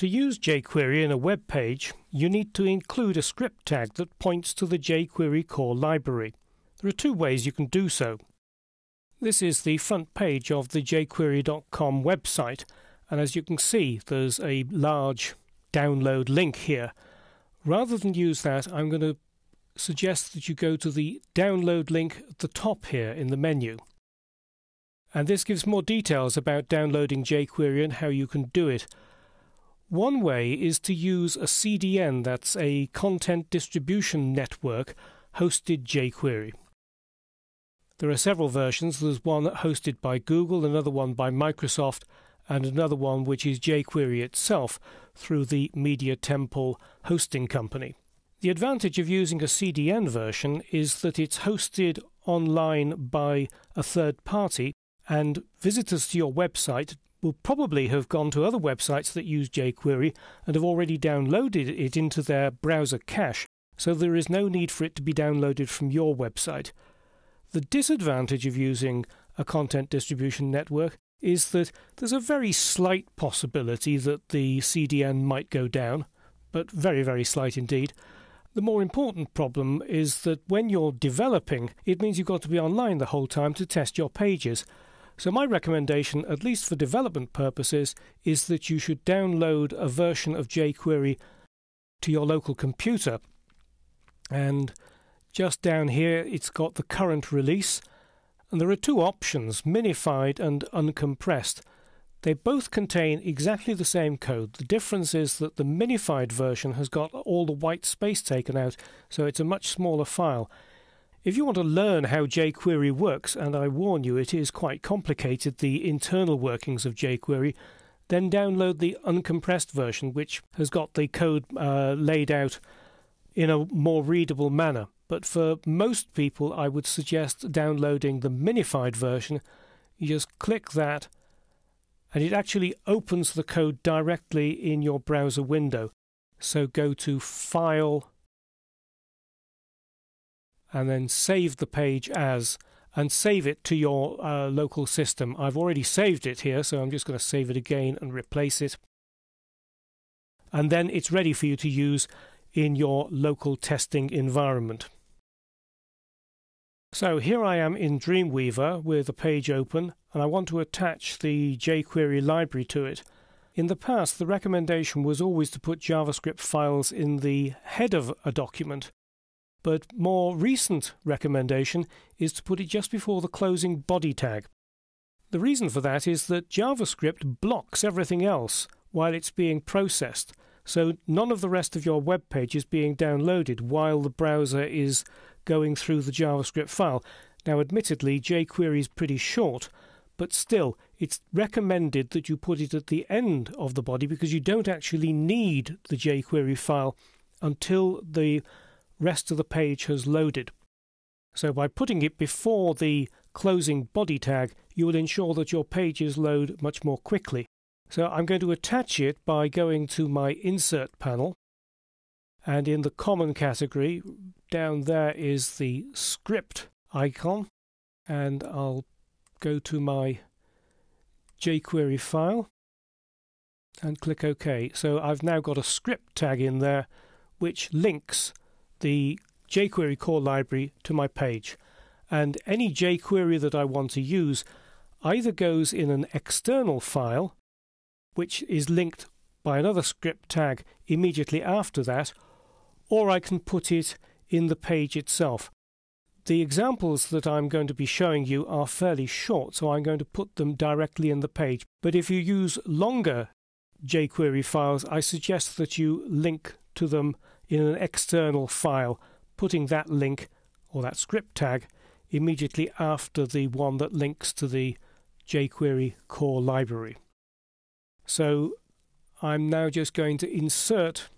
To use jQuery in a web page, you need to include a script tag that points to the jQuery core library. There are two ways you can do so. This is the front page of the jQuery.com website, and as you can see, there's a large download link here. Rather than use that, I'm going to suggest that you go to the download link at the top here in the menu. And this gives more details about downloading jQuery and how you can do it. One way is to use a CDN, that's a content distribution network, hosted jQuery. There are several versions. There's one hosted by Google, another one by Microsoft, and another one which is jQuery itself through the Media Temple hosting company. The advantage of using a CDN version is that it's hosted online by a third party, and visitors to your website will probably have gone to other websites that use jQuery and have already downloaded it into their browser cache, so there is no need for it to be downloaded from your website. The disadvantage of using a content distribution network is that there's a very slight possibility that the CDN might go down, but very, very slight indeed. The more important problem is that when you're developing, it means you've got to be online the whole time to test your pages. So my recommendation, at least for development purposes, is that you should download a version of jQuery to your local computer. And just down here, it's got the current release. And there are two options, minified and uncompressed. They both contain exactly the same code. The difference is that the minified version has got all the white space taken out, so it's a much smaller file. If you want to learn how jQuery works, and I warn you it is quite complicated, the internal workings of jQuery, then download the uncompressed version, which has got the code laid out in a more readable manner. But for most people, I would suggest downloading the minified version. You just click that, and it actually opens the code directly in your browser window. So go to File, and then save the page as, and save it to your local system. I've already saved it here, so I'm just going to save it again and replace it. And then it's ready for you to use in your local testing environment. So here I am in Dreamweaver with a page open, and I want to attach the jQuery library to it. In the past, the recommendation was always to put JavaScript files in the head of a document, but more recent recommendation is to put it just before the closing body tag. The reason for that is that JavaScript blocks everything else while it's being processed, so none of the rest of your web page is being downloaded while the browser is going through the JavaScript file. Now, admittedly, jQuery is pretty short, but still, it's recommended that you put it at the end of the body because you don't actually need the jQuery file until the rest of the page has loaded. So by putting it before the closing body tag, you will ensure that your pages load much more quickly. So I'm going to attach it by going to my Insert panel, and in the Common category, down there is the Script icon, and I'll go to my jQuery file and click OK. So I've now got a script tag in there which links the jQuery core library to my page, and any jQuery that I want to use either goes in an external file which is linked by another script tag immediately after that, or I can put it in the page itself. The examples that I'm going to be showing you are fairly short, so I'm going to put them directly in the page. But if you use longer jQuery files, I suggest that you link to them in an external file, putting that link or that script tag immediately after the one that links to the jQuery core library. So I'm now just going to insert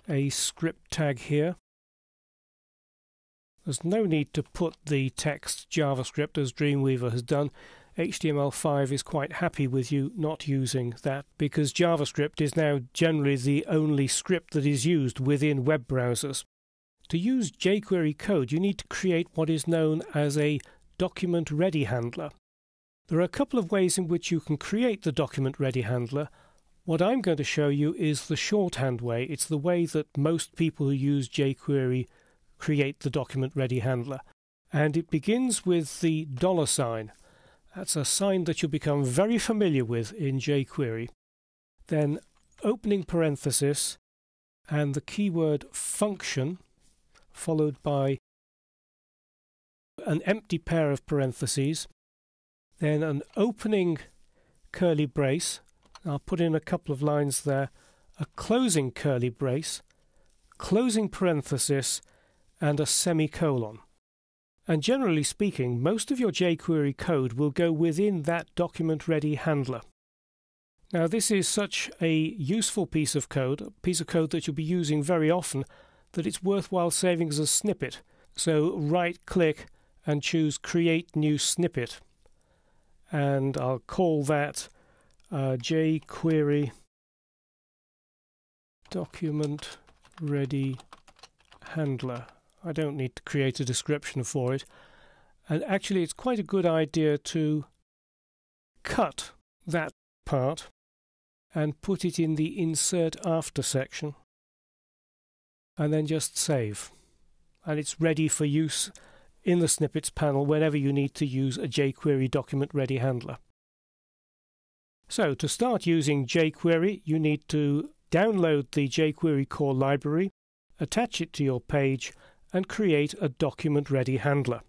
a script tag here. There's no need to put the text JavaScript as Dreamweaver has done. HTML5 is quite happy with you not using that because JavaScript is now generally the only script that is used within web browsers. To use jQuery code, you need to create what is known as a document ready handler. There are a couple of ways in which you can create the document ready handler. What I'm going to show you is the shorthand way. It's the way that most people who use jQuery create the document ready handler. And it begins with the $sign. That's a sign that you'll become very familiar with in jQuery. Then opening parenthesis and the keyword function, followed by an empty pair of parentheses, then an opening curly brace. I'll put in a couple of lines there, a closing curly brace, closing parenthesis, and a semicolon. And generally speaking, most of your jQuery code will go within that document ready handler. Now this is such a useful piece of code that you'll be using very often, that it's worthwhile saving as a snippet. So right click and choose Create New Snippet. And I'll call that jQuery document ready handler. I don't need to create a description for it. And actually it's quite a good idea to cut that part and put it in the Insert After section. And then just save. And it's ready for use in the snippets panel whenever you need to use a jQuery document ready handler. So to start using jQuery, you need to download the jQuery core library, attach it to your page, and create a document ready handler.